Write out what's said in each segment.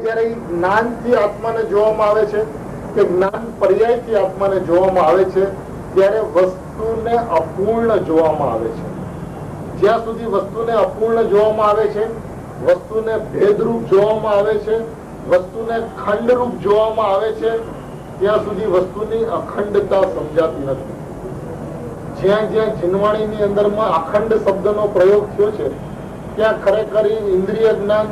જ્યારે જ્ઞાનથી આત્માને જોવામાં આવે છે કે જ્ઞાન પર્યાયથી આત્માને જોવામાં આવે છે ત્યારે વસ્તુને અપૂર્ણ જોવામાં આવે છે. જ્યાં સુધી વસ્તુને અપૂર્ણ જોવામાં આવે છે, વસ્તુને ભેદરૂપ જોવામાં આવે છે, વસ્તુને ખંડરૂપ જોવામાં આવે છે, ત્યાં સુધી વસ્તુની અખંડતા સમજાતી નથી. જ્યાં જ્યાં જીનવાણીની અંદરમાં અખંડ શબ્દનો પ્રયોગ થયો છે ત્યાં ખરેખર ઇન્દ્રિય જ્ઞાન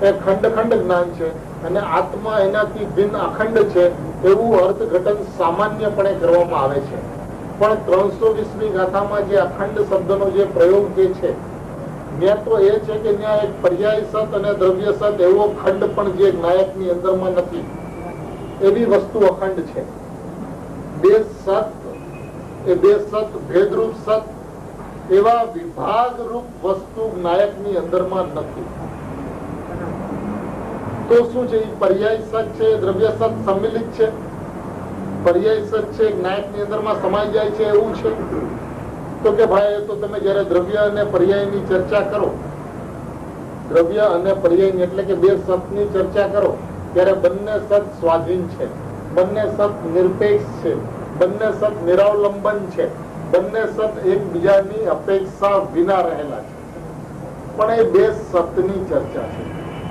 એ ખંડ જ્ઞાન છે અને આત્મા એનાથી ભિન્ન અખંડ છે એવું અર્થઘટન સામાન્યપણે કરવામાં આવે છે. પણ 320મી ગાથામાં જે અખંડ શબ્દનો જે પ્રયોગ જે છે ત્યાં તો એ છે કે ત્યાં એક પર્યાય સત અને દ્રવ્ય સત એવો ખંડ પણ જે નાયકની અંદરમાં નથી, એવી વસ્તુ અખંડ છે. બે સત ભેદરૂપ સત એવા વિભાગરૂપ વસ્તુ નાયકની અંદરમાં નથી. તો શું છે? પર્યાય સત છે, દ્રવ્ય સત સંમિલિત છે. પર્યાય સત છે નાયકની અંદરમાં સમાઈ જાય છે એવું છે. તો કે ભાઈ તો તમે જયારે દ્રવ્ય અને પર્યાયની ચર્ચા કરો, દ્રવ્ય અને પર્યાયની એટલે કે બે સતની ચર્ચા કરો ત્યારે બંને સત સ્વાધીન છે, બંને સત નિરપેક્ષ છે, બંને સત નિરાવલંબન છે, બંને સત એકબીજાની અપેક્ષા વિના રહેલા છે. પણ એ બે સતની ચર્ચા છે,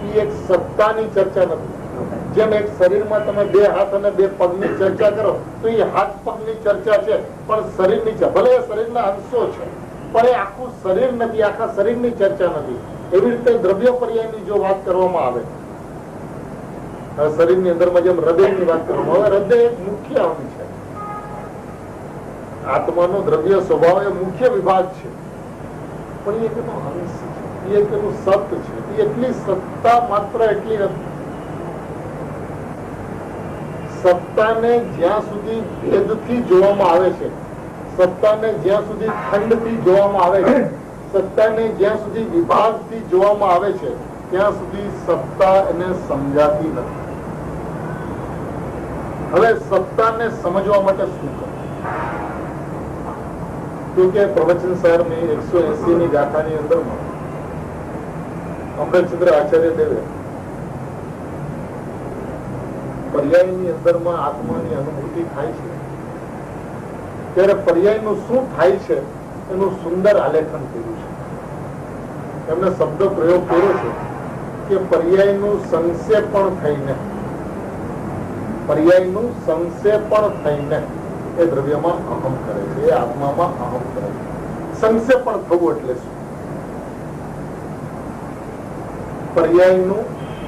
એ એક સત્તાની ચર્ચા નથી. જેમ એક શરીરમાં તમે બે હાથ અને બે પગની ચર્ચા કરો તો એ હાથ પગની ચર્ચા છે, પણ શરીરની ભલે એ શરીરના અંશો છે પણ એ આખું શરીર નથી, આખા શરીરની ચર્ચા નથી. એવી રીતે દ્રવ્ય પર્યાયની જો વાત કરવામાં આવે, શરીરની અંદરમાં જેમ હૃદયની વાત કરવામાં આવે, હૃદય એક મુખ્ય અંગ છે. આત્માનો દ્રવ્ય સ્વભાવ એ મુખ્ય વિભાગ છે, પણ એ તેનો અંશ છે, એ તેનું સત છે. એટલી સત્તા માત્ર એટલી નથી. સત્તાને જ્યાં સુધી ભેદથી જોવામાં આવે છે, સત્તાને જ્યાં સુધી ખંડથી જોવામાં આવે છે, સત્તાને જ્યાં સુધી વિભાગથી જોવામાં આવે છે, ત્યાં સુધી સત્તા એને સમજાતી નથી. હવે સત્તાને સમજવા માટે શું કરવું? તો કે પ્રવચન સારની 180 ની ગાથાની અંદરમાં અમૃતચંદ્ર આચાર્ય દેવે પર્યાયની અંદરમાં આત્માની અનુભૂતિ થાય છે ત્યારે પર્યાયનું શું થાય છે એનું સુંદર આલેખન કર્યું છે. એમને શબ્દ પ્રયોગ કર્યો છે કે પર્યાયનું સંક્ષેપણ થઈને, પર્યાયનું સંક્ષેપણ થઈને એ દ્રવ્યમાં અહમ કરે છે, એ આત્મામાં અહમ કરે છે. સંક્ષેપણ થવું એટલે શું? પર્યાયનું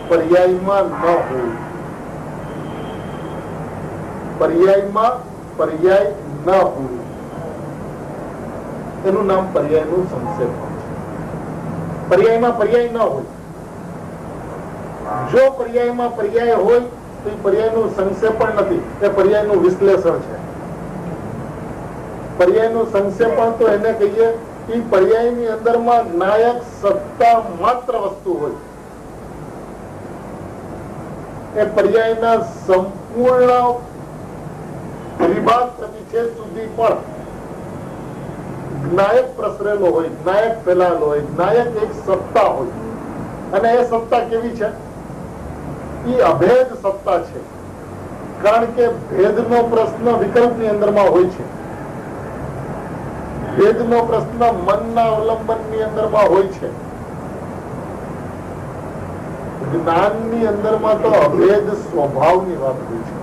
પર્યાયમાં ન હોવું, પર્યાયમાં પર્યાય ન હોવું, એનું નામ પર્યાયનું સંક્ષેપણ છે. પર્યાયમાં પર્યાય ન હોય. જો પર્યાયમાં પર્યાય હોય તો એ પર્યાયનું સંક્ષેપણ નથી, એ પર્યાયનું વિશ્લેષણ છે. પર્યાયનું સંક્ષેપણ તો એને કહીએ કે પર્યાયની અંદરમાં નાયક સત્તા માત્ર વસ્તુ હોય. એ પર્યાયના સંપૂર્ણ વિભાગ પ્રતિછેદ સુધી પણ જ્ઞાયક પ્રસરેલો હોય, જ્ઞાયક ફેલાયેલો હોય, જ્ઞાયક એક સત્તા હોય. અને એ સત્તા કેવી છે? એ અભેદ સત્તા છે. કારણ કે ભેદનો પ્રશ્ન વિકલ્પની અંદરમાં હોય છે. ભેદનો પ્રશ્ન મનના અવલંબનની અંદરમાં હોય છે. જ્ઞાનની અંદરમાં તો અભેદ સ્વભાવની વાત હોય છે.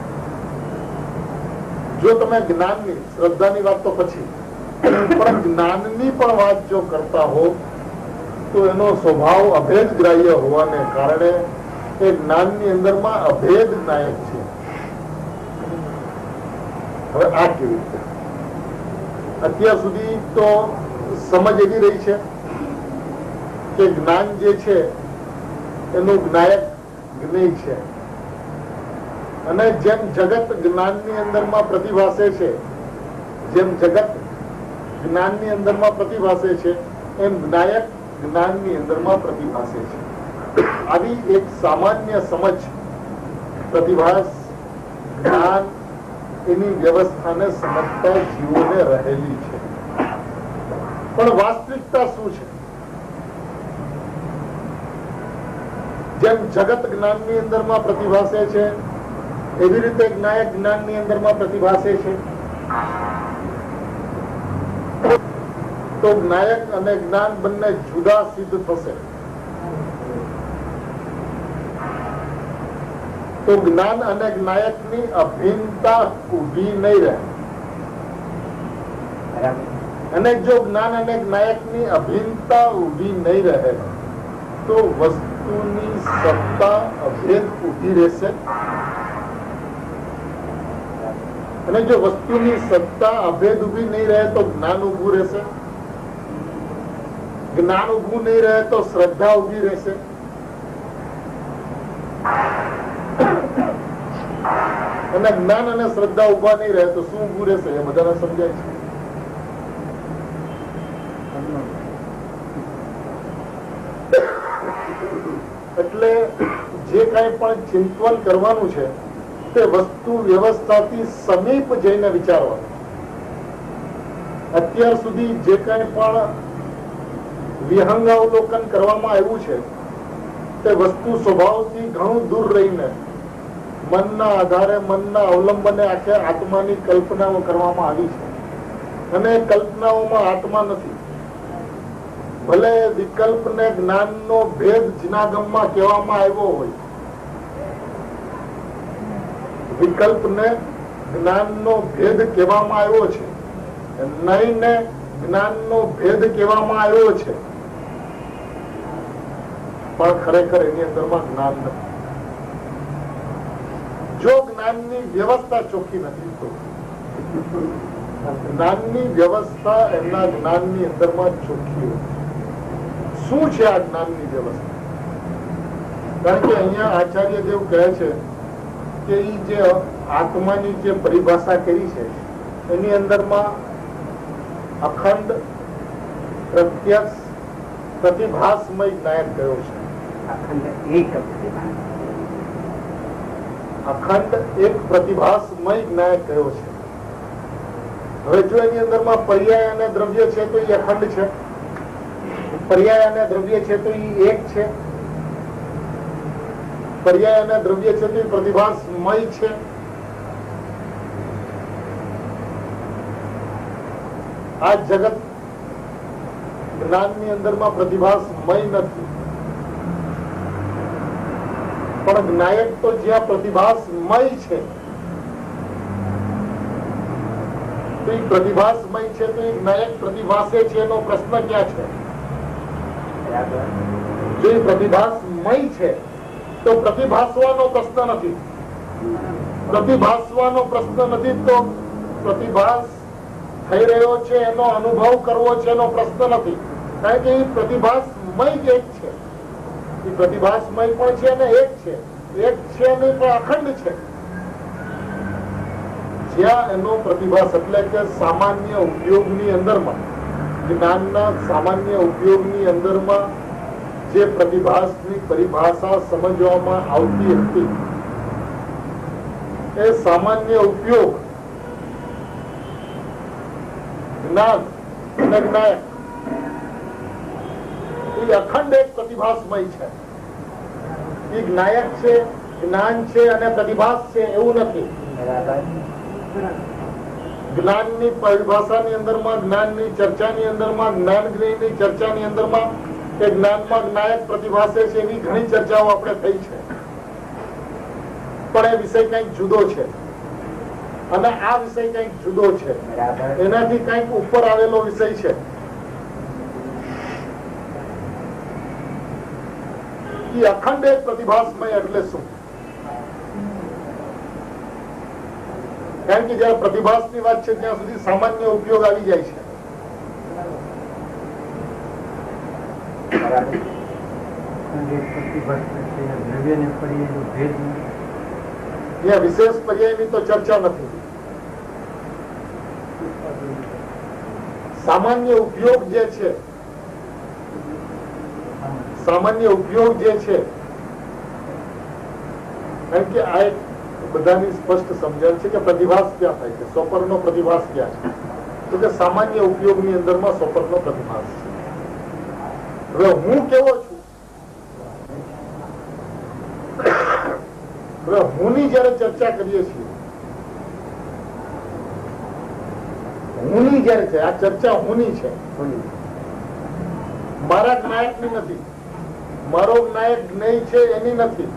જો તમે જ્ઞાનની, શ્રદ્ધાની વાત તો પછી, પણ જ્ઞાનની પણ વાત જો કરતા હો તો એનો સ્વભાવ અભેદ ગ્રાહ્ય હોવાને કારણે એ જ્ઞાનની અંદરમાં અભેદ નાયક છે. હવે આ કેવી રીતે? અત્યાર સુધી તો સમજ એવી રહી છે કે જ્ઞાન જે છે એનું જ્ઞાયક જ્ઞેય છે, અને જેમ જગત જ્ઞાનની અંદરમાં પ્રતિભાસે છે, જેમ જગત જ્ઞાનની અંદરમાં પ્રતિભાસે છે, એમ જ્ઞાયક જ્ઞાનની અંદરમાં પ્રતિભાસે છે. આવી એક સામાન્ય સમજ, પ્રતિભાસ, જ્ઞાન, એની વ્યવસ્થાને સમજતા જીવોને રહેલી છે. પણ વાસ્તવિકતા શું છે? જેમ જગત જ્ઞાનની અંદરમાં પ્રતિભાસે છે એવી રીતે જ્ઞાયક જ્ઞાનની અંદરમાં પ્રતિભાસે છે. તો જ્ઞાયક અને જ્ઞાન બંને જુદા સિદ્ધ થશે. તો જ્ઞાન અને જ્ઞાયકની અભિન્નતા ઉભી નહીં રહે. અને જો જ્ઞાન અને જ્ઞાયકની અભિન્નતા ઉભી નહીં રહે તો વસ્તુની સત્તા અભેદ ઉભી રહેશે. અને જો વસ્તુની સત્તા અભેદ ઉભી નહીં રહે તો જ્ઞાન ઉભું રહેશે. જ્ઞાન ઉભું નહીં રહે તો શ્રદ્ધા ઉભી રહેશે. અને જ્ઞાન અને શ્રદ્ધા ઉભા નહીં રહે તો શું ઉભું રહેશે? એ બધાને સમજાય છે. એટલે જે કઈ પણ ચિંતન કરવાનું છે તે વસ્તુ વ્યવસ્થાથી સમીપ જઈને વિચારવાનું. અત્યાર સુધી જે કઈ પણ વિહંગાવલોકન કરવામાં આવ્યું છે તે વસ્તુ સ્વભાવથી ઘણું દૂર રહીને મનના આધારે, મનના અવલંબને આખે આત્માની કલ્પનાઓ કરવામાં આવી છે. અને કલ્પનાઓમાં આત્મા નથી. ભલે વિકલ્પ ને જ્ઞાનનો ભેદ જનાગમમાં કહેવામાં આવ્યો હોય, વિકલ્પ ને જ્ઞાનનો ભેદ કહેવામાં આવ્યો છે, નહીં ને જ્ઞાનનો ભેદ કહેવામાં આવ્યો છે, પણ ખરેખર એની અંદરમાં જ્ઞાન નથી. જો જ્ઞાનની વ્યવસ્થા ચોખ્ખી નથી તો જ્ઞાનની વ્યવસ્થા એમના જ્ઞાનની અંદરમાં ચોખ્ખી હોય. શું છે આ જ્ઞાનની વ્યવસ્થા? કારણ કે અહીંયા આચાર્ય દેવ કહે છે કે એ જે આત્માની જે પરિભાષા કરી છે એની અંદરમાં અખંડ પ્રત્યક્ષ પ્રતિભાસમય જ્ઞાયક કયો છે? અખંડ એક પ્રતિભા. અખંડ એક પ્રતિભાસમય જ્ઞાયક કયો છે? હવે જો એની અંદરમાં પર્યાય અને દ્રવ્ય છે તો એ અખંડ છે, પર્યાય અને દ્રવ્ય છે તો એ એક છે, પર્યાય અને દ્રવ્ય છે તો એ પ્રતિભાસમય છે. આ જગત જ્ઞાનની અંદરમાં પ્રતિભાસમય નથી, પણ જ્ઞાયક તો જ્યાં પ્રતિભાસમય છે, તો એ પ્રતિભાસમય છે તો એ જ્ઞાયક પ્રતિભાસે છે એનો પ્રશ્ન ક્યાં છે? જો એ પ્રતિભાસમય છે તો પ્રતિભાસવાનો પ્રશ્ન નથી, પ્રતિભાસવાનો પ્રશ્ન નથી તો પ્રતિભાસ થઈ રહ્યો છે એનો અનુભવ કરવો છે એનો પ્રશ્ન નથી, કારણ કે એ પ્રતિભાસમય જ એક છે, એ પ્રતિભાસમય પણ છે અને એક છે, એક છે અને પણ અખંડ છે. જ્યાં એનો પ્રતિભાસ એટલે કે સામાન્ય ઉપયોગની અંદરમાં, જ્ઞાનના સામાન્ય ઉપયોગની અંદરમાં જે પ્રતિભાસની પરિભાષા સમજવામાં આવતી હતી એ સામાન્ય ઉપયોગ જ્ઞાન અને જ્ઞાયક એ અખંડ એક પ્રતિભાસમય છે. એ જ્ઞાયક છે, જ્ઞાન છે અને પ્રતિભાસ છે એવું નથી. જ્ઞાનની પરિભાષાની અંદરમાં, જ્ઞાનની ચર્ચાની અંદરમાં, જ્ઞાનની ચર્ચાની અંદરમાં કે જ્ઞાનમાં જ્ઞાયક પ્રતિભાસે છે એવી ઘણી ચર્ચાઓ આપણે થઈ છે, પણ એ વિષય કંઈક જુદો છે અને આ વિષય કંઈક જુદો છે, એનાથી કંઈક ઉપર આવેલો વિષય છે. એ અખંડ એક પ્રતિભાસમય એટલે શું? કારણ કે જયારે પ્રતિભાસની વાત છે ત્યાં સુધી સામાન્ય ઉપયોગ આવી જાય છે. વિશેષ પર્યાયની તો ચર્ચા નથી. સામાન્ય ઉપયોગ જે છે, સામાન્ય ઉપયોગ જે છે, કારણ કે આ એક બધાની સ્પષ્ટ સમજણ છે કે પ્રતિભાસ ક્યાં થાય છે, સોપરનો પ્રતિભાસ ક્યાં છે, તો કે સામાન્ય ઉપયોગની અંદરમાં સોપરનો પ્રતિભાસ છે. હવે હું કેવો છું, હવે હુંની જયારે ચર્ચા કરીએ છીએ, હુંની જયારે છે, આ ચર્ચા હુંની છે, મારા જ્ઞાયકની નથી, મારો જ્ઞાયક જ્ઞેય છે એની નથી,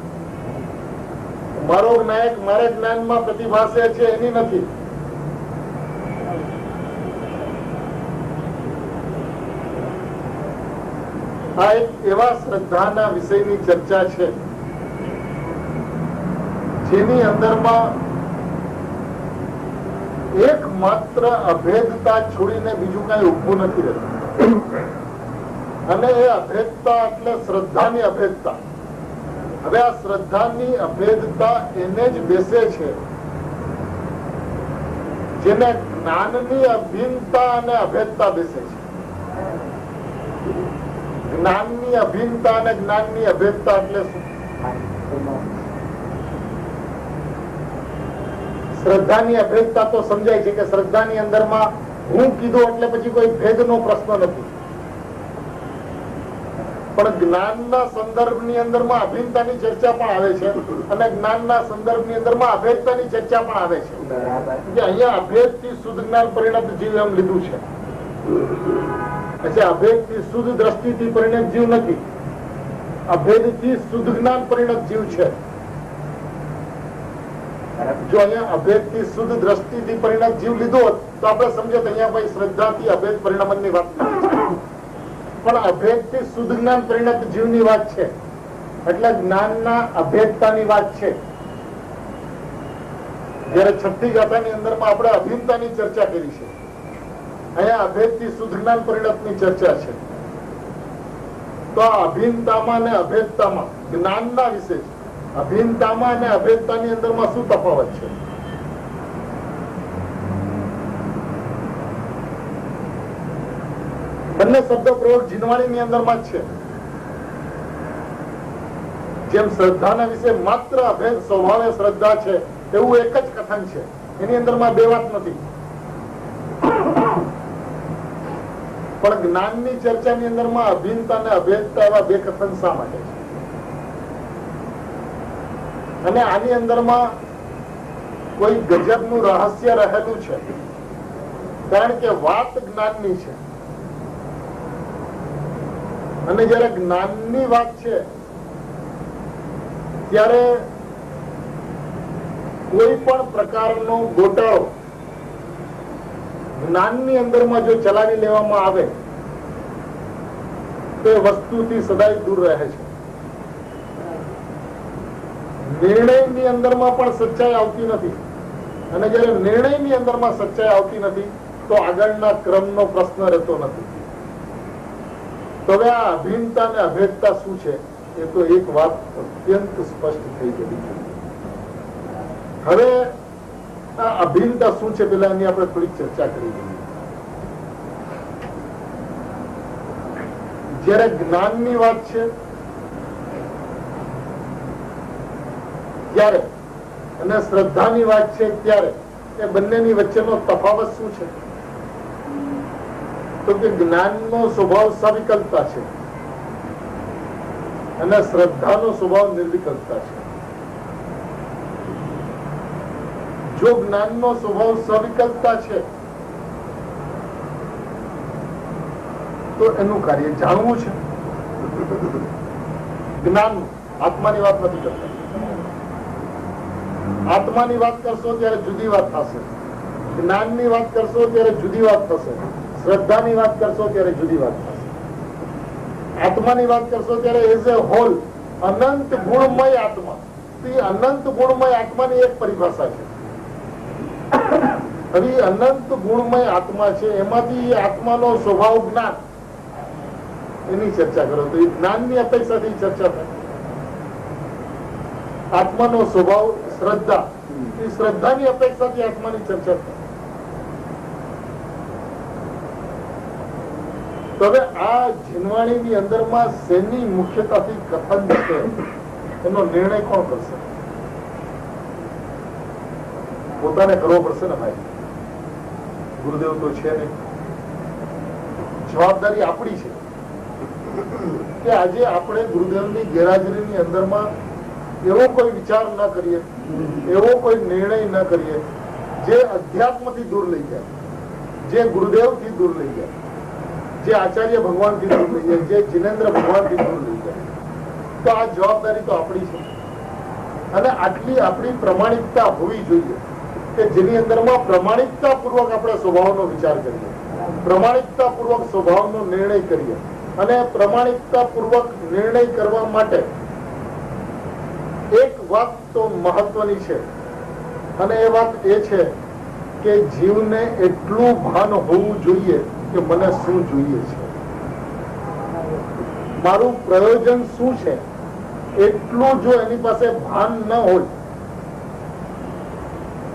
મારો જ્ઞાયક મારા જ્ઞાનમાં પ્રતિભાસે છે એની નથી. આ એક એવા શ્રદ્ધાના વિષયની ચર્ચા છે જેની અંદરમાં એકમાત્ર અભેદતા છોડીને બીજું કઈ ઉભું નથી રહેતું, અને એ અભેદતા એટલે શ્રદ્ધાની અભેદતા. હવે આ શ્રદ્ધાની અભેદતા એને જ બેસે છે જેને જ્ઞાનની અભિન્નતા અને અભેદતા બેસે છે. જ્ઞાનની અભિન્નતા અને જ્ઞાનની અભેદતા એટલે શું? શ્રદ્ધાની અભેદતા તો સમજાય છે કે શ્રદ્ધાની અંદરમાં હું કીધું એટલે પછી કોઈ ભેદનો પ્રશ્ન નથી, પણ જ્ઞાનના સંદર્ભની અંદરમાં અભિન્નતાની ચર્ચા પણ આવે છે અને જ્ઞાનના સંદર્ભની અંદરમાં અભેદતાની ચર્ચા પણ આવે છે. કે અહીંયા અભેદથી શુદ્ધ જ્ઞાન પરિણત જીવ એમ લીધું છે. અભેદથી શુદ્ધ દ્રષ્ટિથી પરિણત જીવ નથી, અભેદથી શુદ્ધ જ્ઞાન પરિણત જીવ છે. જો અહીંયા અભેદથી શુદ્ધ દ્રષ્ટિથી પરિણત જીવ લીધો હોત તો આપણે સમજો અહીંયા ભાઈ શ્રદ્ધાથી અભેદ પરિણમનની વાત નથી, પણ અભેદથી શુદ્ધ જ્ઞાન પરિણત જીવની વાત છે એટલે જ્ઞાનના અભેદતાની વાત છે. જયારે છઠ્ઠી ગાથાની અંદરમાં આપણે અભિન્નતાની ચર્ચા કરી છે, અહીંયા અભેદથી શુદ્ધ જ્ઞાન પરિણતની ચર્ચા છે. તો આ અભિન્નતામાં અને અભેદતામાં જ્ઞાનના વિશે છે. અભિન્નતામાં અને અભેદતાની અંદરમાં શું તફાવત છે? બંને શબ્દ પ્રયોગ જીનવાણીની અંદરમાં જ છે. જેમ શ્રદ્ધાના વિશે માત્ર અભેદ સ્વભાવે શ્રદ્ધા છે એવું એક જ કથન છે, એની અંદરમાં બે વાત નથી. પણ જ્ઞાનની ચર્ચાની અંદરમાં અભિન્નતા અને અભેદતા એવા બે કથન શા માટે છે? અને આની અંદરમાં કોઈ ગજબનું રહસ્ય રહેલું છે, કારણ કે વાત જ્ઞાનની છે અને જયારે જ્ઞાનની વાત છે ત્યારે કોઈ પણ પ્રકારનો ગોટાળો જ્ઞાનની અંદરમાં જો ચલાવી લેવામાં આવે તો એ વસ્તુથી સદાય દૂર રહે છે. નિર્ણયની અંદરમાં પણ સચ્ચાઈ આવતી નથી, અને જયારે નિર્ણયની અંદરમાં સચ્ચાઈ આવતી નથી તો આગળના ક્રમનો પ્રશ્ન રહેતો નથી. તો હવે આ અભિન્નતા અને અભેદતા શું છે એ તો એક વાત અત્યંત સ્પષ્ટ થઈ ગઈ છે. હવે આ અભિન્નતા શું છે પેલા એની આપણે થોડી ચર્ચા કરી દઈએ. જયારે જ્ઞાનની વાત છે ત્યારે અને શ્રદ્ધાની વાત છે ત્યારે એ બંનેની વચ્ચેનો તફાવત શું છે? તો કે જ્ઞાનનો સ્વભાવ સવિકલ્પતા છે અને શ્રદ્ધાનો સ્વભાવ નિર્વિકલ્પતા છે. જો જ્ઞાનનો સ્વભાવ સવિકલ્પતા છે તો એનું કાર્ય જાણવું છે. જ્ઞાન આત્માની વાત નથી કરતા. આત્માની વાત કરશો ત્યારે જુદી વાત થશે, જ્ઞાનની વાત કરશો ત્યારે જુદી વાત થશે, શ્રદ્ધાની વાત કરશો ત્યારે જુદી વાત થશે. આત્માની વાત કરશો ત્યારે એઝ એ હોલ અનંત ગુણમય આત્મા, અનંત ગુણમય આત્માની એક પરિભાષા છે. હવે અનંત ગુણમય આત્મા છે, એમાંથી આત્માનો સ્વભાવ જ્ઞાન, એની ચર્ચા કરો તો એ જ્ઞાનની અપેક્ષાથી ચર્ચા થાય. આત્માનો સ્વભાવ શ્રદ્ધા, એ શ્રદ્ધાની અપેક્ષાથી આત્માની ચર્ચા થાય. તો હવે આ જીનવાણીની અંદરમાં શેની મુખ્યતાથી કથન છે એનો નિર્ણય કોણ કરશે? પોતાને કરવો પડશે ને ભાઈ, ગુરુદેવ તો છે નહીં. જવાબદારી આપણી છે કે આજે આપણે ગુરુદેવની ગેરહાજરીની અંદરમાં એવો કોઈ વિચાર ન કરીએ, એવો કોઈ નિર્ણય ન કરીએ જે અધ્યાત્મથી દૂર લઈ જાય, જે ગુરુદેવથી દૂર લઈ જાય, જે આચાર્ય ભગવાનથી દૂર લઈ જાય, જે જિનેન્દ્ર ભગવાનથી દૂર લઈ જાય. તો આ જવાબદારી તો આપણી છે. અને આટલી આપણી પ્રમાણિકતા હોવી જોઈએ કે જેની અંદરમાં પ્રમાણિકતા પૂર્વક આપણે સ્વભાવનો વિચાર કરીએ, પ્રમાણિકતા પૂર્વક સ્વભાવનો નિર્ણય કરીએ. અને પ્રમાણિકતા પૂર્વક નિર્ણય કરવા માટે એક વાત તો મહત્વની છે, અને એ વાત એ છે કે જીવને એટલું ભાન હોવું જોઈએ કે મને શું જોઈએ છે, મારું પ્રયોજન શું છે, એટલું જો એની પાસે ભાન ન હોય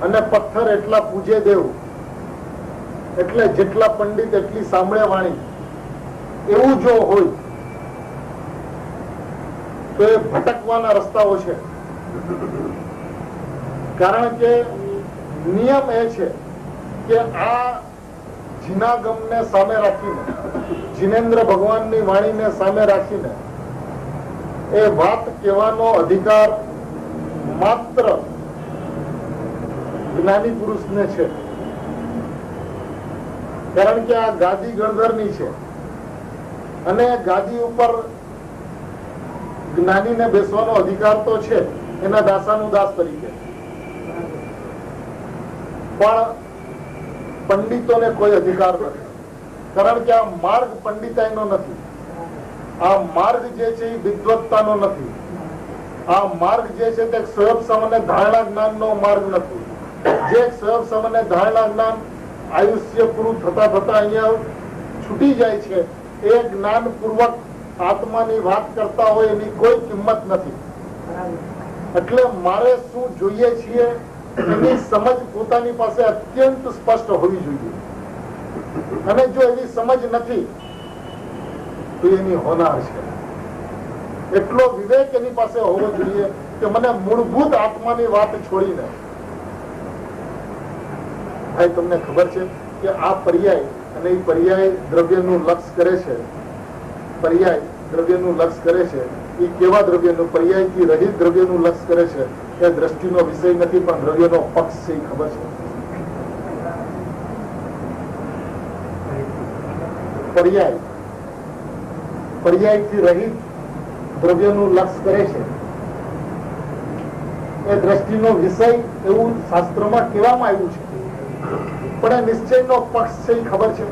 અને પથ્થર એટલા પૂજે દેવું, એટલે જેટલા પંડિત એટલી સાંભળે વાણી, એવું જો હોય તો એ ભટકવાના રસ્તાઓ છે. કારણ કે નિયમ એ છે કે આ જીનાગમને સામે રાખીને, જિનેન્દ્ર ભગવાનની વાણીને સામે રાખીને એ વાત કહેવાનો અધિકાર માત્ર જ્ઞાની પુરુષને છે. કારણ કે આ ગાદી ગણધરની છે અને ગાદી ઉપર જ્ઞાનીને બેસવાનો અધિકાર તો છે એના દાસાનું દાસ તરીકે, પણ પંડિતોને કોઈ અધિકાર નથી. કારણ કે આ માર્ગ પંડિતાઈનો નથી, આ માર્ગ જે છે એ વિદ્વત્તાનો નથી, આ માર્ગ જે છે તે સ્વયં સામાન્ય ધારણા જ્ઞાનનો માર્ગ નથી. જે સ્વયં સામાન્ય ધારણા જ્ઞાન આયુષ્ય પૂરું થતા થતા અહીંયા છૂટી જાય છે, એ જ્ઞાન પૂર્વક આત્માની વાત કરતા હોય એની કોઈ કિંમત નથી. એટલે મારે શું જોઈએ છીએ એની સમજ પોતાની પાસે અત્યંત સ્પષ્ટ હોવી જોઈએ. અને જો એવી સમજ નથી તો એની હોનાર છે. એટલો વિવેક એની પાસે હોવો જોઈએ કે મને મૂળભૂત આત્માની વાત છોડીને, ભાઈ તમને ખબર છે કે આ પર્યાય અને એ પર્યાય દ્રવ્યનું લક્ષ કરે છે, પર્યાય દ્રવ્યનું લક્ષ કરે છે. એ કેવા દ્રવ્યનું? પર્યાયથી રહિત દ્રવ્યનું લક્ષ કરે છે. એ દ્રષ્ટિનો વિષય નથી પણ દ્રવ્યનો પક્ષ છે. ખબર છે? પર્યાય પર્યાયથી રહિત દ્રવ્યનું લક્ષ કરે છે. એ દ્રષ્ટિનો વિષય એવું શાસ્ત્રોમાં કહેવામાં આવ્યું છે, પણ એ નિશ્ચયનો પક્ષ છે. એ ખબર છે?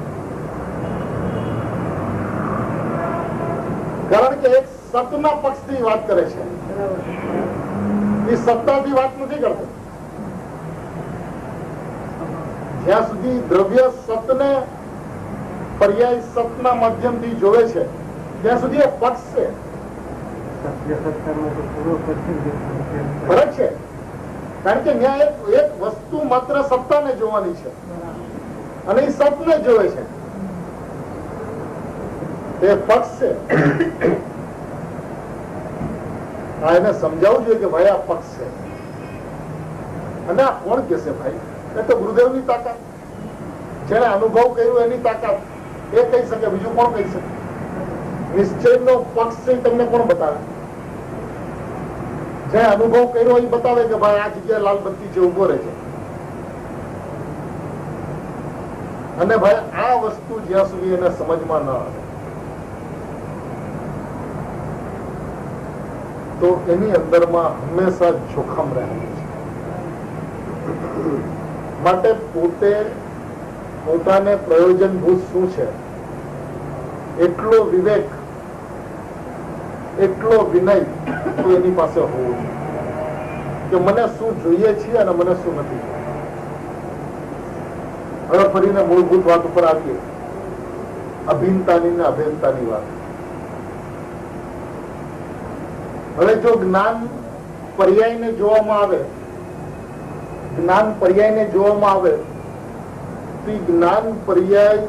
કારણ કે એક સતના પક્ષથી વાત કરે છે, એ સત્તાથી વાત નથી કરતો. જ્યાં સુધી દ્રવ્ય સતને પર્યાય સતના માધ્યમથી જોવે છે ત્યાં સુધી એ પક્ષ છે. ફરક છે, કારણ કે ત્યાં એક વસ્તુ માત્ર સત્તાને જોવાની છે અને એ સતને જોવે છે. એ પક્ષ છે. આ એને સમજાવવું જોઈએ કે ભાઈ આ પક્ષ છે. અને આ કોણ કે છે ભાઈ? એ તો ગુરુદેવની તાકાત, જેને અનુભવ કર્યો એની તાકાત એ કહી શકે, બીજું કોણ કહી શકે? નિશ્ચયનો પક્ષ છે તમને કોણ બતાવે? જે અનુભવ કર્યો એ બતાવે કે ભાઈ આ જગ્યાએ લાલ બત્તી છે, ઉભો રહે છે. અને ભાઈ આ વસ્તુ જ્યાં સુધી એને સમજમાં ન આવે તો એની અંદરમાં હંમેશા જોખમ રહેલું છે. માટે પોતાને પ્રયોજનભૂત શું છે એટલો વિવેક, એટલો વિનય તો એની પાસે હોવો જોઈએ કે મને શું જોઈએ છે અને મને શું નથી. હવે ફરીને મૂળભૂત વાત ઉપર આવીએ, અભિન્નતાની ને અભેદતાની વાત. હવે જો જ્ઞાન પર્યાયને જોવામાં આવે, જ્ઞાન પર્યાયને જોવામાં આવે તો જ્ઞાન પર્યાય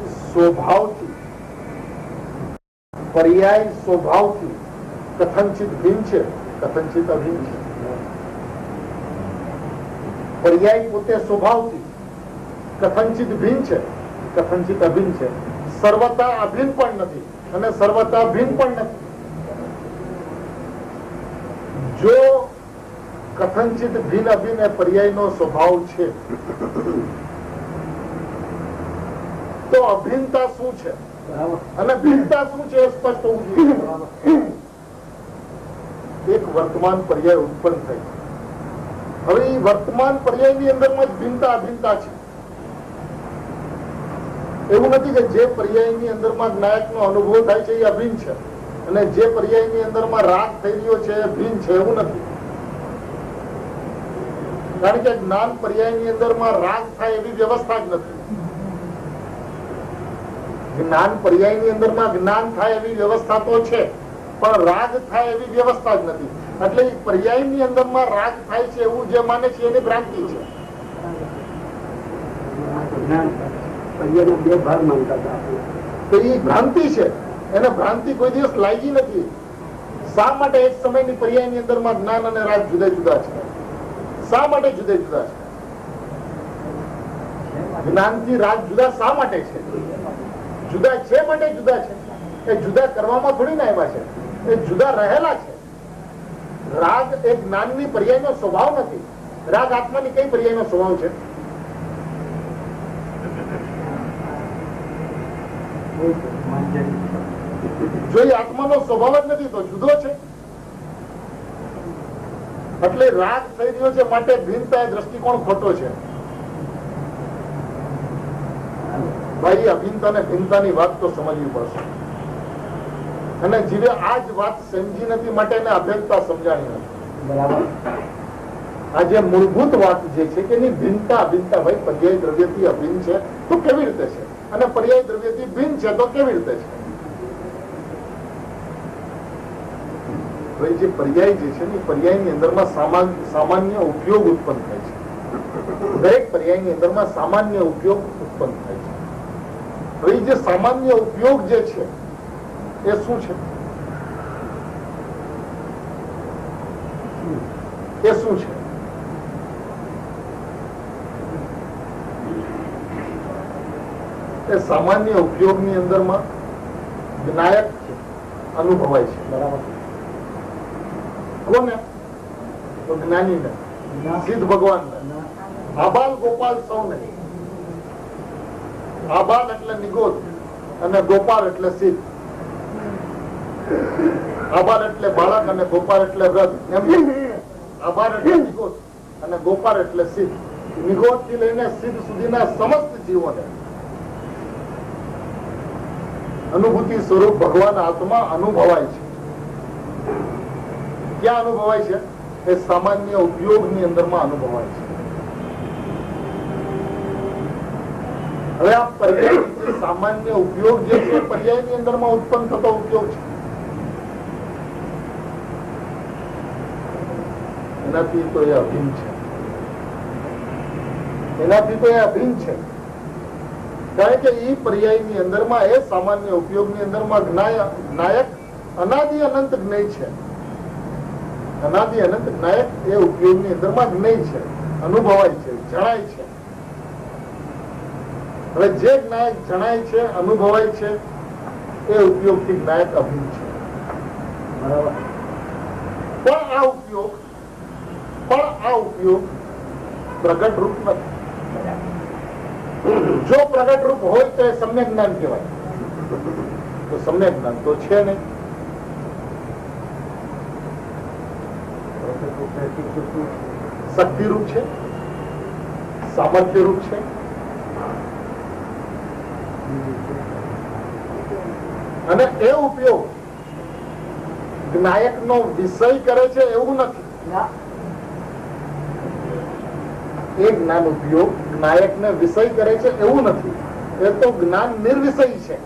સ્વભાવથી કથનચિત ભિન્ન છે, કથનચિત અભિન્ન છે. પર્યાય પોતે સ્વભાવથી કથનચિત ભિન્ન છે, કથનચિત અભિન્ન છે. સર્વતા અભિન્ન પણ નથી અને સર્વતા ભિન્ન પણ નથી. જો કથનચિત ભિન્ન અભિન્ન એ પર્યાયનો સ્વભાવ છે તો અભિન્નતા શું છે અને ભિન્નતા શું છે એ સ્પષ્ટ હોવું જોઈએ. એક વર્તમાન પર્યાય ઉત્પન્ન થઈ. હવે એ વર્તમાન પર્યાયની અંદરમાં જ ભિન્નતા અભિન્નતા છે. એવું નથી કે જે પર્યાયની અંદરમાં જ્ઞાયકનો અનુભવ થાય છે એ અભિન્ન છે અને જે પર્યાયની અંદરમાં રાગ થઈ રહ્યો છે એ ભિન્ન છે, એવું નથી. કારણ કે જ્ઞાન પર્યાયની અંદરમાં રાગ થાય એવી વ્યવસ્થા જ નથી. જ્ઞાન પર્યાયની અંદરમાં જ્ઞાન થાય એવી વ્યવસ્થા તો છે પણ રાગ થાય એવી વ્યવસ્થા જ નથી. એટલે પર્યાયની અંદરમાં રાગ થાય છે એવું જે માને છે એની ભ્રાંતિ છે. બે ભાગ માનતા હતા તો એ ભ્રાંતિ છે. એને ભ્રાંતિ કોઈ દિવસ લાગી નથી. શા માટે એક સમયની પર્યાયની અંદરમાં જ્ઞાન અને રાગ જુદા જુદા છે? શા માટે જુદા જુદા છે? જ્ઞાનથી રાગ જુદા શા માટે છે? જુદા છે માટે જુદા છે. એ જુદા કરવામાં થોડી ના આવ્યા છે, એ જુદા રહેલા છે. રાગ એ જ્ઞાનની પર્યાયનો સ્વભાવ નથી. રાગ આત્માની કઈ પર્યાયનો સ્વભાવ છે? જો એ આત્માનો સ્વભાવ જ નથી તો જુદો છે. એટલે રાગ થઈ રહ્યો છે માટે ભિન્નતા એ દ્રષ્ટિકોણ ખોટો છે. ભાઈ અભિન્નતા ને ભિન્નતાની વાત તો સમજવી પડશે. અને જીવે આ જ વાત સમજી નથી માટે એને અભેદતા સમજાણી નથી. બરાબર. આ જે મૂળભૂત વાત જે છે કે એની ભિન્નતા અભિન્નતા, ભાઈ પર્યાય દ્રવ્યથી અભિન્ન છે તો કેવી રીતે છે અને પર્યાય દ્રવ્યથી ભિન્ન છે તો કેવી રીતે છે? ભાઈ જે પર્યાય જે છે ને પર્યાયની અંદરમાં સામાન્ય ઉપયોગ ઉત્પન્ન થાય છે. દરેક પર્યાયની અંદરમાં સામાન્ય ઉપયોગ ઉત્પન્ન થાય છે. હવે જે સામાન્ય ઉપયોગ જે છે એ શું છે? એ શું છે? એ સામાન્ય ઉપયોગની અંદરમાં જ્ઞાયક છે, અનુભવાય છે. બરાબર. કોને? તો જ્ઞાનીને, સિદ્ધ ભગવાનને. આબાલ ગોપાલ સૌને. આબાલ એટલે નિગોદ અને ગોપાલ એટલે સિદ્ધ. આબાલ એટલે બાળક અને ગોપાલ એટલે વૃદ્ધ. એમ આબાલ એટલે નિગોદ અને ગોપાલ એટલે સિદ્ધ. નિગોદ થી લઈને સિદ્ધ સુધીના સમસ્ત જીવોને અનુભૂતિ સ્વરૂપ ભગવાન આત્મા અનુભવાય છે. ક્યાં અનુભવાય છે? એ સામાન્ય ઉપયોગની અંદરમાં અનુભવાય છે. હવે આ પર્યાય સામાન્ય ઉપયોગ જે છે પર્યાયની અંદરમાં ઉત્પન્ન થતો ઉપયોગ છે. એનાથી તો એ અભિન્ન છે. એનાથી તો એ અભિન્ન છે. કારણ કે એ પર્યાયની અંદરમાં એ સામાન્ય ઉપયોગની અંદરમાં જ્ઞાયક અનાદિ અનંત જ્ઞેય છે. અનાદિ અનંત જ્ઞાયક એ ઉપયોગની અંદરમાં જ્ઞેય છે, અનુભવાય છે, જણાય છે. હવે જે જ્ઞાયક જણાય છે, અનુભવાય છે, એ ઉપયોગથી જ્ઞાયક અભિન્ન છે. બરાબર. પણ આ ઉપયોગ પ્રગટ રૂપ નથી. જો પ્રગટ રૂપ હોય તો એ સમ્યક જ્ઞાન કહેવાય. તો સમ્યક જ્ઞાન તો છે નહીં. શક્તિ રૂપ છે, સામર્થ્ય રૂપ છે. અને એ ઉપયોગ જ્ઞાયક નો વિષય કરે છે એવું નથી. એ જ્ઞાન ઉપયોગ જ્ઞાયક ને વિષય કરે છે એવું નથી. એ તો જ્ઞાન નિર્વિષય છે.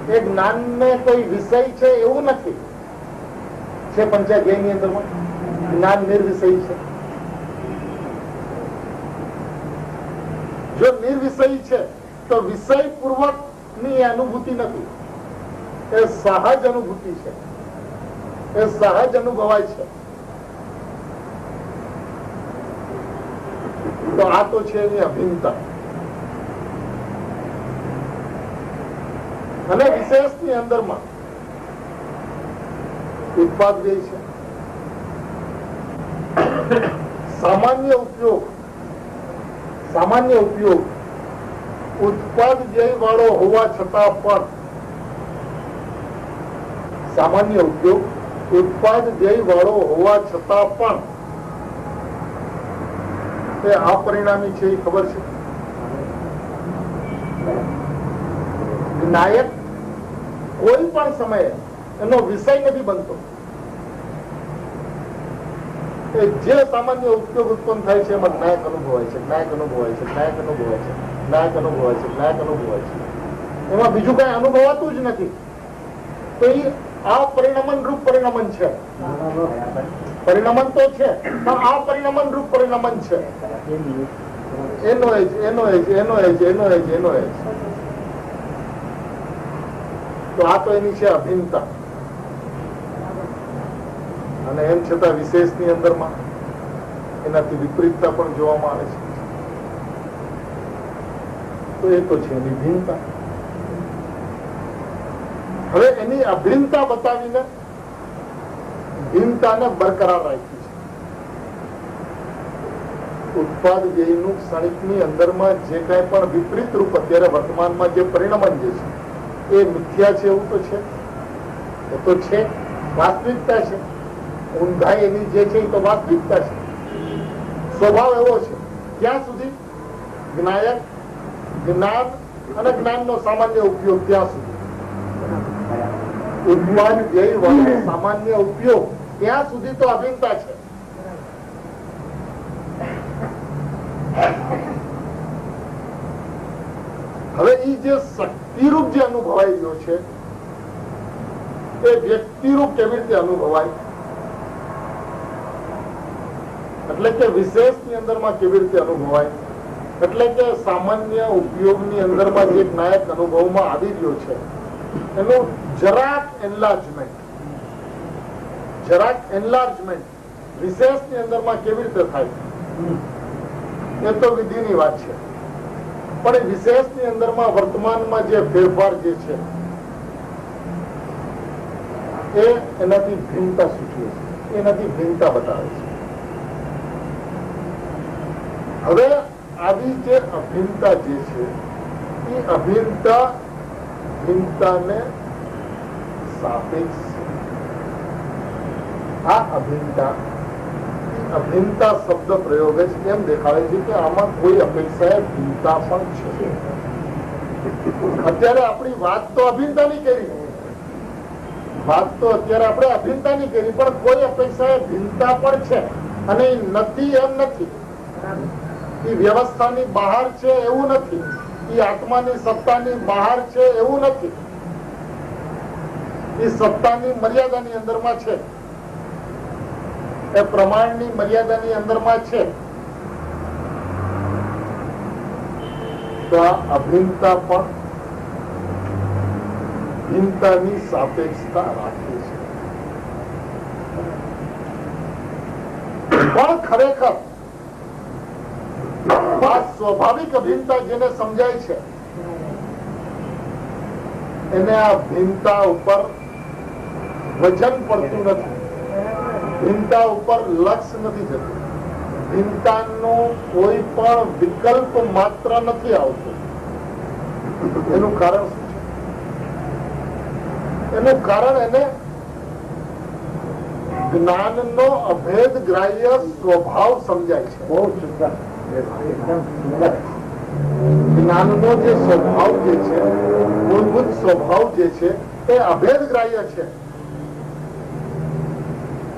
એ જ્ઞાન ને કોઈ વિષય છે એવું નથી. છે પંચાધ્યાય ની અંદરમાં જ્ઞાન નિર્વિષય છે. જો નિર્વિષય છે તો વિષય પૂર્વક ની અનુભૂતિ નથી. એ સહજ અનુભૂતિ છે. એ સહજ અનુભવાય છે. તો આ તો છે એની અભિન્નતા. અને વિશેષ ની અંદરમાં ઉત્પાદ વ્યય છે. સામાન્ય ઉપયોગ ઉત્પાદ વ્યય વાળો હોવા છતાં પણ સામાન્ય ઉપયોગ ઉત્પાદ વ્યય વાળો હોવા છતાં પણ એ અપરિણામી છે. એ ખબર છે. જ્ઞાયક કોઈ પણ સમયે એનો વિષય નથી બનતો. જે સામાન્ય ઉપયોગ ઉત્પન્ન થાય છે એમાં જ્ઞાયક અનુભવાય છે, જ્ઞાયક અનુભવાય છે, જ્ઞાયક અનુભવાય છે, જ્ઞાયક અનુભવાય છે, જ્ઞાયક અનુભવાય છે. એમાં બીજું કઈ અનુભવાતું જ નથી. તો એ અપરિણમન રૂપ પરિણમન છે. પરિણમન તો છે પણ અપરિણમન રૂપ પરિણમન છે. એનો એજ તો આ તો એની છે અભિન્નતા. અને એમ છતાં વિશેષની અંદરમાં એનાથી વિપરીતતા પણ જોવામાં આવે છે. તો એ તો છે એની ભિન્નતા. હવે એની અભિન્નતા બતાવીને ભિન્નતાને બરકરાર રાખી છે. ઉત્પાદ વ્યયનું ક્ષણિકની અંદરમાં જે કઈ પણ વિપરીત રૂપ અત્યારે વર્તમાનમાં જે પરિણમન જે છે એ મિથ્યા છે એવું તો છે. એ તો છે, વાસ્તવિકતા છે. ઊંધાઈ એની જે છે એ તો વાસ્તવિકતા છે. સ્વભાવ એવો છે. ક્યાં સુધી? જ્ઞાયક જ્ઞાન અને જ્ઞાનનો સામાન્ય ઉપયોગ ત્યાં સુધી. ઉત્પાદ વ્યય વાળો સામાન્ય ઉપયોગ ત્યાં સુધી તો અભિન્નતા છે. હવે એ જે શક્તિરૂપ જે અનુભવાઈ ગયો છે એ વ્યક્તિરૂપ કેવી રીતે અનુભવાય? એટલે કે વિશેષની અંદરમાં કેવી રીતે અનુભવાય? એટલે કે સામાન્ય ઉપયોગની અંદરમાં જે જ્ઞાયક અનુભવમાં આવી રહ્યો છે એનું જરાક એન્લાર્જમેન્ટ વિશેષની અંદરમાં કેવી રીતે થાય એ તો વિધિની વાત છે, પણ એ વિશેષની અંદરમાં વર્તમાનમાં જે ફેરફાર જે છે એ એનાથી ભિન્નતા સૂચવે છે, એનાથી ભિન્નતા બતાવે છે. હવે આવી જે અભિન્નતા જે છે એ ભિન્નતાને સાપેક્ષ છે. આ અભિન્નતા શબ્દ પ્રયોગ જ એમ દેખાડે છે કે આમાં કોઈ અપેક્ષાએ ભિન્નતા પણ છે. અત્યારે આપણી વાત તો અભિન્નતાની કરી, પણ કોઈ અપેક્ષાએ ભિન્નતા પણ છે, અને એ નથી એમ નથી, એ વ્યવસ્થાની બહાર છે એવું નથી, એ આત્માની સત્તાની બહાર છે એવું નથી, એ સત્તાની મર્યાદાની અંદરમાં છે, એ પ્રમાણની મર્યાદાની અંદરમાં છે. તો આ અભિન્નતા પણ ભિન્નતાની સાપેક્ષતા રાખે છે. પણ ખરેખર આ સ્વાભાવિક અભિન્નતા જેને સમજાય છે એને આ ભિન્નતા ઉપર વજન પડતું નથી, ભિન્નતા ઉપર લક્ષ નથી જતું, ભિન્નતાનો કોઈ પણ વિકલ્પ માત્ર નથી આવતો. એનું કારણ શું છે? એનું કારણ એને જ્ઞાનનો અભેદ ગ્રાહ્ય સ્વભાવ સમજાય છે. બહુ સુંદર, એકદમ સુંદર. જ્ઞાનનો જે સ્વભાવ જે છે, મૂળભૂત સ્વભાવ જે છે એ અભેદ ગ્રાહ્ય છે.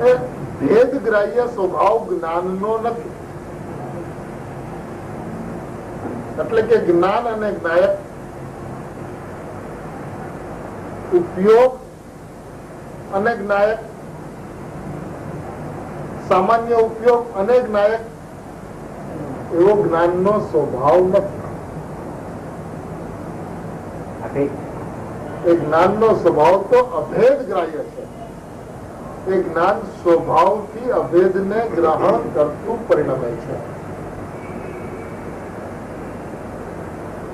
એ ભેદ ગ્રાહ્ય સ્વભાવ જ્ઞાનનો નથી. એટલે કે જ્ઞાન અને જ્ઞાયક, ઉપયોગ અને જ્ઞાયક, સામાન્ય ઉપયોગ અને જ્ઞાયક એવો જ્ઞાનનો સ્વભાવ નથી. એ જ્ઞાનનો સ્વભાવ તો અભેદ ગ્રાહ્ય છે. એ જ્ઞાન સ્વભાવથી અભેદને ગ્રહણ કરતું પરિણમે છે.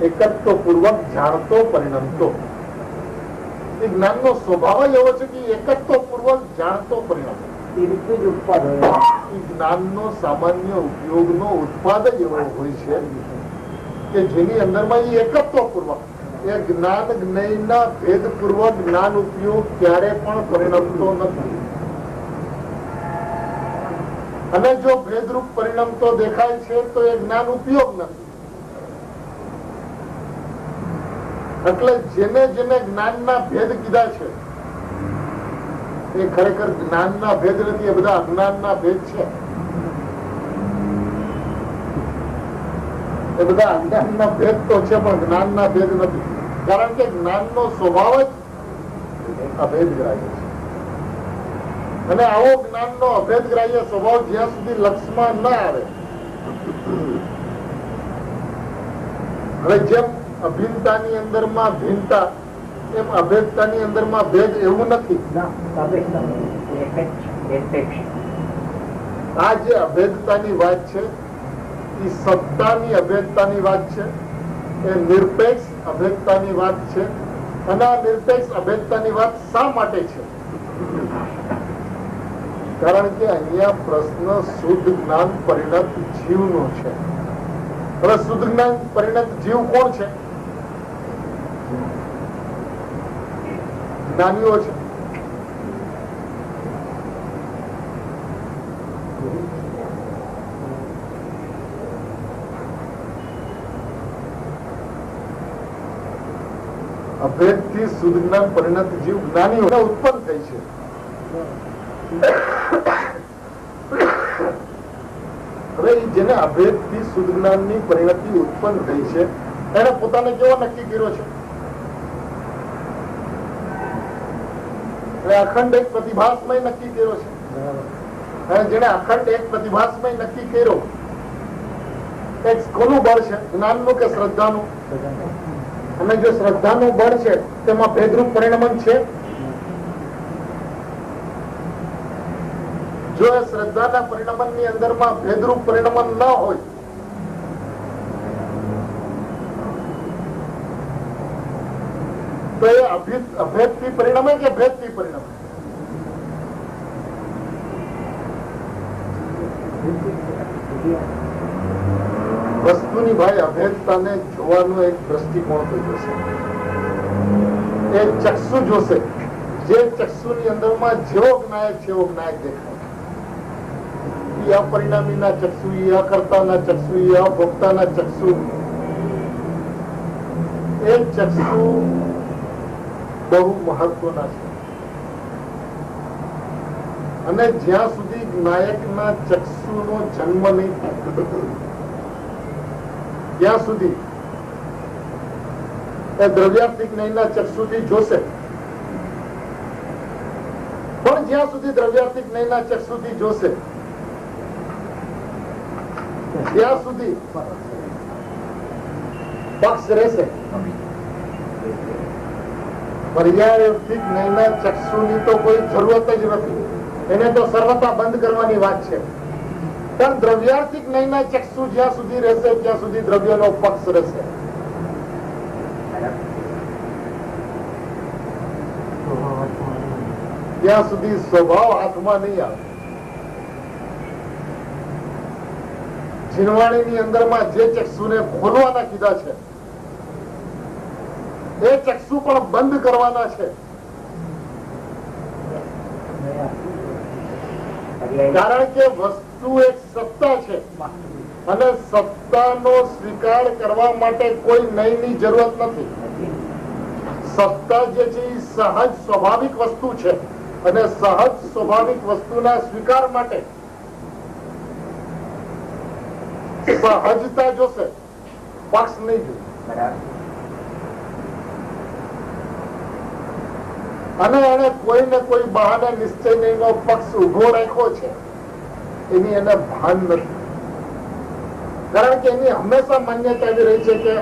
એકત્વપૂર્વક જાણતો પરિણમતો. એ જ્ઞાનનો સ્વભાવ જ એવો છે કે એકત્વપૂર્વક જાણતો પરિણમે. એ રીતે જ ઉત્પાદન, એ જ્ઞાનનો સામાન્ય ઉપયોગનો ઉત્પાદ જ એવો હોય છે કે જેની અંદરમાં એ એકત્વપૂર્વક, એ જ્ઞાન જ્ઞેયના ભેદપૂર્વક જ્ઞાન ઉપયોગ ક્યારે પણ પરિણમતો નથી. અને જો ભેદરૂપ પરિણમતો દેખાય છે તો એ જ્ઞાન ઉપયોગ નથી. એટલે જેને જેને જ્ઞાનના ભેદ કીધા છે એ ખરેખર જ્ઞાનના ભેદ નથી, એ બધા અજ્ઞાનના ભેદ છે. એ બધા અજ્ઞાનના ભેદ તો છે પણ જ્ઞાનના ભેદ નથી. કારણ કે જ્ઞાનનો સ્વભાવ જ અભેદ ગ્રાહ્ય છે. અને આવો જ્ઞાનનો અભેદ ગ્રાહ્ય સ્વભાવ જ્યાં સુધી લક્ષમાં ન આવે, હવે જેમ અભિન્નતાની અંદરમાં ભિન્નતા એમ અભેદતાની અંદરમાં ભેદ એવું નથી. આ જે અભેદતાની વાત છે એ સત્તાની અભેદતાની વાત છે, એ નિરપેક્ષ અભેદતાની વાત છે. અને આ નિરપેક્ષ અભેદતાની વાત શા માટે છે? કારણ કે અહીંયા પ્રશ્ન શુદ્ધ જ્ઞાન પરિણત જીવનો છે. હવે શુદ્ધ જ્ઞાન પરિણત જીવ કોણ છે? જ્ઞાનીઓ છે. અભેદ થી શુદ્ધ જ્ઞાન પરિણત જીવ જ્ઞાનીઓ ઉત્પન્ન થઈ છે. હવે જેને અભેદ થી શુદ્ધ જ્ઞાન ની પરિણતિ ઉત્પન્ન થઈ છે એને પોતાને કેવો નક્કી કર્યો છે? અખંડ એક પ્રતિભાસમય નક્કી કર્યો છે. જેને અખંડ એક પ્રતિભાસમય નક્કી કર્યો, એક કોનું બળ છે? જ્ઞાનનું કે શ્રદ્ધાનું? અને અને જો શ્રદ્ધાનું બળ છે તેમાં ભેદરૂપ પરિણમન છે. જો એ શ્રદ્ધાના પરિણમન ની અંદરમાં ભેદરૂપ પરિણમન ન હોય તો એ અભેદ થી પરિણમે કે ભેદ થી પરિણમે? વસ્તુની ભાઈ અભેદતાને જોવાનો એક દ્રષ્ટિકોણ તો જોશે, એ ચક્ષુ જોશે. જે ચક્ષુની અંદરમાં જેવો જ્ઞાયક છે એવો જ્ઞાયક દેખાય. અપરિણામીના ચક્ષુ, અકર્તાના ચક્ષુ, અભોક્તાના ચક્ષુ, એ ચક્ષુ બહુ મહત્વના છે. અને જ્યાં સુધી જ્ઞાયકના ચક્ષુનો જન્મ નહીં થાય ત્યાં સુધી એ દ્રવ્યાર્થિક જ્ઞાનના ચક્ષુથી જોશે. પણ જ્યાં સુધી દ્રવ્યાર્થિક જ્ઞાનના ચક્ષુથી જોશે ત્યાં સુધી પક્ષ રહેશે. પર્યાયથી જ્ઞાનના ચક્ષુની તો કોઈ જરૂરત જ નથી, એને તો સર્વતા બંધ કરવાની વાત છે. પણ દ્રવ્યાર્થિક જ્ઞાનના ચક્ષુ જ્યાં સુધી રહેશે ત્યાં સુધી દ્રવ્યનો પક્ષ રહેશે. ત્યાં સુધી સ્વભાવ હાથમાં નહીં આવે. જીનવાણીની અંદરમાં જે ચક્ષુને ખોલવાના કીધા છે એ ચક્ષુ પણ બંધ કરવાના છે. કારણ કે વસ્તુ એક સત્તા છે અને સત્તાનો સ્વીકાર કરવા માટે કોઈ નયની જરૂરત નથી. સત્તા જે છે એ સહજ સ્વાભાવિક વસ્તુ છે અને સહજ સ્વાભાવિક વસ્તુના સ્વીકાર માટે સહજતા જોશે, પક્ષ નહીં જોશે. અને એને કોઈ ને કોઈ બહાને નિશ્ચયનો પક્ષ ઉભો રાખ્યો છે એની એને ભાન નથી. કારણ કે એની હંમેશા માન્યતા એવી રહી છે કે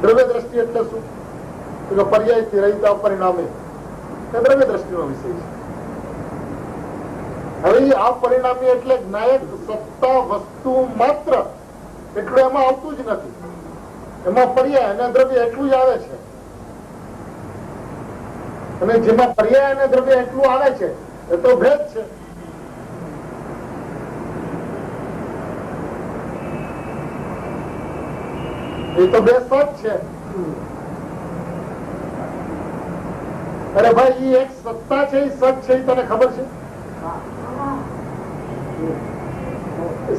દ્રવ્ય દ્રષ્ટિ એટલે શું? પર્યાયથી રહિત પરિણામે દ્રવ્ય દ્રષ્ટિનો વિષય છે. હવે આ પરિણામી એટલે જ્ઞાયક સત્તા વસ્તુ માત્ર એટલું એમાં આવતું જ નથી. એમાં પર્યાય અને દ્રવ્ય એટલું જ આવે છે. અને જેમાં પર્યાય અને દ્રવ્ય એટલું આવે છે એ તો ભેદ છે. એ તો બે સત છે. અરે ભાઈ એક સત્તા છે એ સત છે એ તને ખબર છે?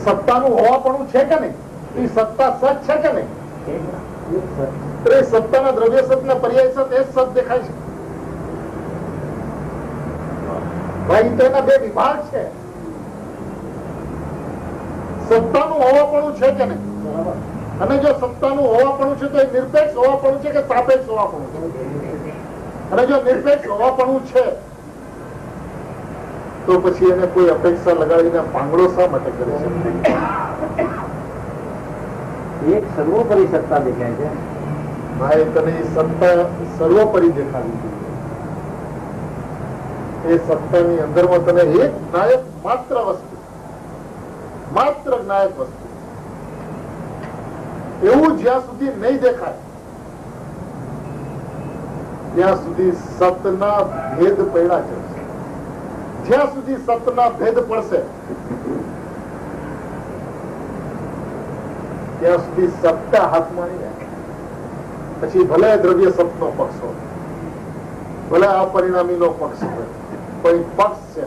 સત્તાનું હોવાપણું છે કે નહીં? એ સત્તા સત છે કે નહીં? એ સત્તાના દ્રવ્ય સત ને પર્યાય સત એ સત દેખાય છે. ભાઈ તો એના બે વિભાગ છે. સત્તાનું હોવાપણું છે કે નહીં? અને જો સત્તાનું હોવાપણું છે તો એ નિરપેક્ષ હોવાપણું છે કે સાપેક્ષ હોવાપણું છે? અને જો નિરપેક્ષ હોવાપણું છે તો પછી એને કોઈ અપેક્ષા લગાડીને પાંગડો શા માટે કરે છે? એક સર્વોપરી સત્તા દેખાય છે. ભાઈ તને એ સત્તા સર્વોપરી દેખાવી જોઈએ. એ સત્તાની અંદરમાં તને એક જ્ઞાયક માત્ર વસ્તુ, માત્ર જ્ઞાયક વસ્તુ એવું જ્યાં સુધી નહીં દેખાય ત્યાં સુધી સતના ભેદ પડ્યા છે. જ્યાં સુધી સતના ભેદ પડશે ત્યાં સુધી સત્તા હાથમાં નહીં આવે. પછી ભલે દ્રવ્ય સતનો પક્ષ હોય, ભલે અપરિણામીનો પક્ષ હોય, કોઈ પક્ષ છે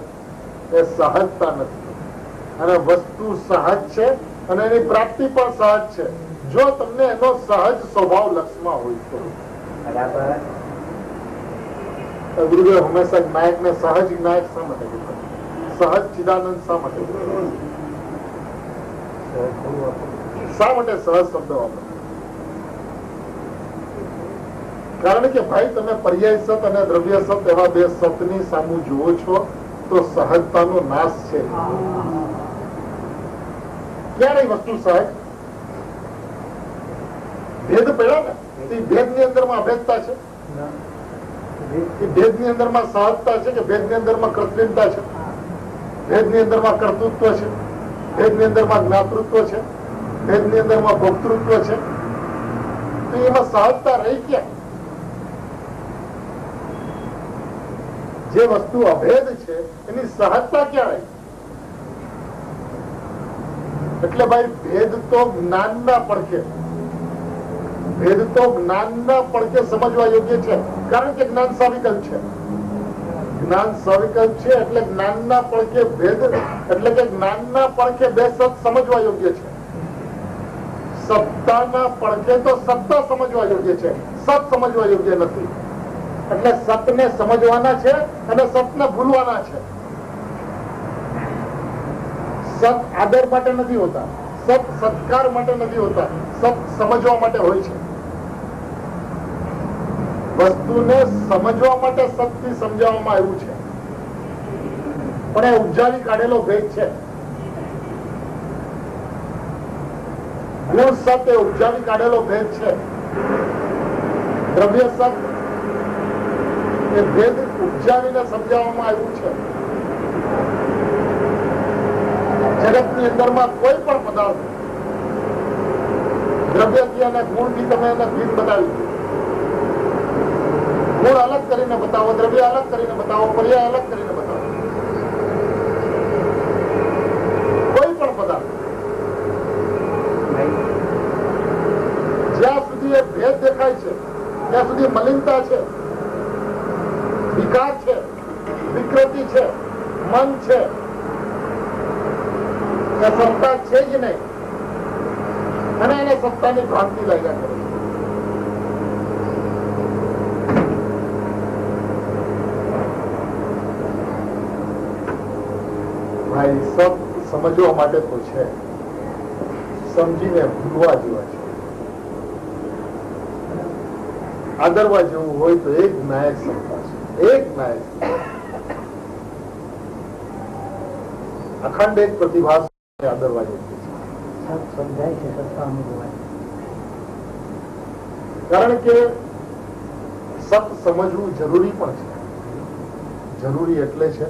એ સહજતા નથી. અને વસ્તુ સહજ છે અને એની પ્રાપ્તિ પણ સહજ છે જો તમને એનો સહજ સ્વભાવ લક્ષમાં હોય તો. ગુરુદેવ હંમેશા જ્ઞાયક ને સહજ જ્ઞાયક શા માટે કીધું? સહજ ચિદાનંદ શા માટે? શા માટે સહજ શબ્દ વાપરો? કારણ કે ભાઈ તમે પર્યાય સત અને દ્રવ્ય સત એવા બે સતની સામુ જુઓ છો તો સહજતાનો નાશ છે. ક્યારે વસ્તુ સહજ? ભેદ પડ્યા ને તે ભેદની અંદરમાં અભેદતા છે, એ ભેદની અંદરમાં સહજતા છે કે ભેદની અંદરમાં કૃત્રિમતા છે, ભેદની અંદરમાં કર્તૃત્વ છે, ભેદની અંદરમાં જ્ઞાતૃત્વ છે, ભેદની અંદરમાં ભોક્તૃત્વ છે, તો એમાં સહજતા રહી ક્યાં? જે વસ્તુ અભેદ છે એની સહજતા ક્યાં રહી? એટલે ભાઈ ભેદ તો જ્ઞાનના પડખે, ભેદ તો જ્ઞાનના પડખે સમજવા યોગ્ય છે, કારણ કે જ્ઞાન સવિકલ્પ છે. જ્ઞાન સવિકલ્પ છે એટલે જ્ઞાનના પડખે ભેદ, એટલે કે જ્ઞાનના પડખે બે સત સમજવા યોગ્ય છે. સત્તાના પડખે તો સત્તા સમજવા યોગ્ય છે, સત સમજવા યોગ્ય નથી. એટલે સતને સમજવાના છે અને સતને ભૂલવાના છે. સત આદર માટે નથી હોતા, સત સત્કાર માટે નથી હોતા, સત સમજવા માટે હોય છે. વસ્તુને સમજવા માટે સતથી સમજાવવામાં આવ્યું છે, પણ એ ઉપજાવી કાઢેલો ભેદ છે. ગુણ સત એ ઉપજાવી કાઢેલો ભેદ છે. દ્રવ્ય સત એ ભેદ ઉપજાવીને સમજાવવામાં આવ્યું છે. જગતની અંદરમાં કોઈ પણ પદાર્થ દ્રવ્યથી અને ગુણથી તમે એને ભીન બતાવી, ગુણ અલગ કરીને બતાવો, દ્રવ્ય અલગ કરીને બતાવો, પર્યાય અલગ કરીને બતાવો, કોઈ પણ પદાર્થ જ્યાં સુધી એ ભેદ દેખાય છે ત્યાં સુધી મલિનતા છે, વિકાર છે, વિકૃતિ છે, મન છે, સત્તા છે જ નહીં. અને એને સત્તાની ભ્રાંતિ લાગ્યા કરે. ભાઈ સત સમજવા માટે તો છે, સમજીને ભૂલવા જેવા છે. આદરવા જેવું હોય તો એક નાયક સત્તા છે, એક નાયક અખંડ એક પ્રતિભાસ આદરવા જેવું છે. સમજાય છે, સત્તા અનુભવાય. કારણ કે સત સમજવું જરૂરી પણ છે. જરૂરી એટલે છે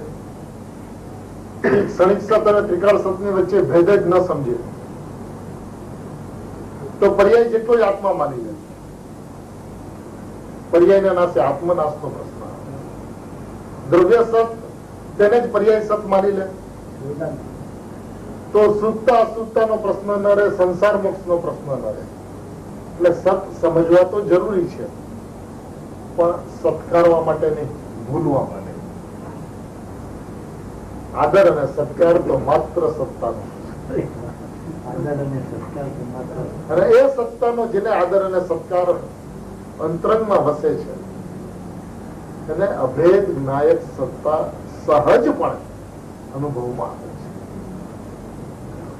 ક્ષણિક સત અને ત્રિકાળ સતની વચ્ચે ભેદ જ ન સમજે તો પર્યાય જેટલો જ આત્મા માની લે. પર્યાયના નાશે આત્મનાશનો પ્રશ્ન આવે. દ્રવ્ય સત તેને જ પર્યાય સત માની લે તો સુખતા અસુખતાનો પ્રશ્ન ન રહે, સંસાર મોક્ષનો પ્રશ્ન ન રહે. એટલે સત સમજવા તો જરૂરી છે, પણ સત્કારવા માટે નહીં, ભૂલવા માટે. આદર અને સત્કાર તો માત્ર સત્તાનો, અને એ સત્તાનો જેને આદર અને સત્કાર અંતરંગમાં વસે છે એને અભેદ નાયક સત્તા સહજપણે અનુભવમાં આવે છે.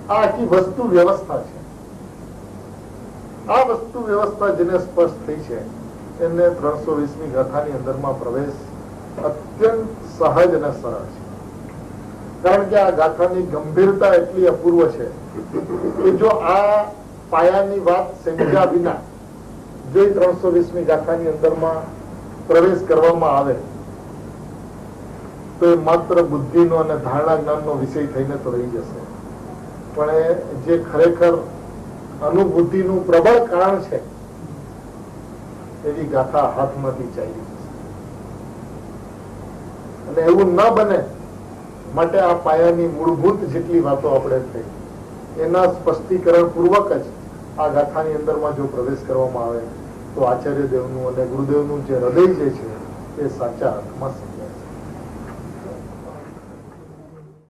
આ આખી વસ્તુ વ્યવસ્થા છે. આ વસ્તુ વ્યવસ્થા જેને સ્પષ્ટ થઈ છે એને 320મી ગાથાની અંદરમાં પ્રવેશ અત્યંત સહજ અને સરળ છે. કારણ કે આ ગાથાની ગંભીરતા એટલી અપૂર્વ છે કે જો આ પાયાની વાત સમજ્યા વિના જો 320મી ગાથાની અંદરમાં પ્રવેશ કરવામાં આવે તો એ માત્ર બુદ્ધિનો અને ધારણા જ્ઞાનનો વિષય થઈને તો રહી જશે. પણ એ જે ખરેખર અનુભૂતિનું પ્રબળ કારણ છે એવી ગાથા હાથમાંથી ચાલી જશે. અને એવું ન બને માટે આ પાયાની મૂળભૂત જેટલી વાતો આપણે થઈ એના સ્પષ્ટીકરણ પૂર્વક જ આ ગાથાની અંદરમાં જો પ્રવેશ કરવામાં આવે તો આચાર્ય દેવનું અને ગુરુદેવનું જે હૃદય જે છે એ સાચા અર્થમાં સમજાય.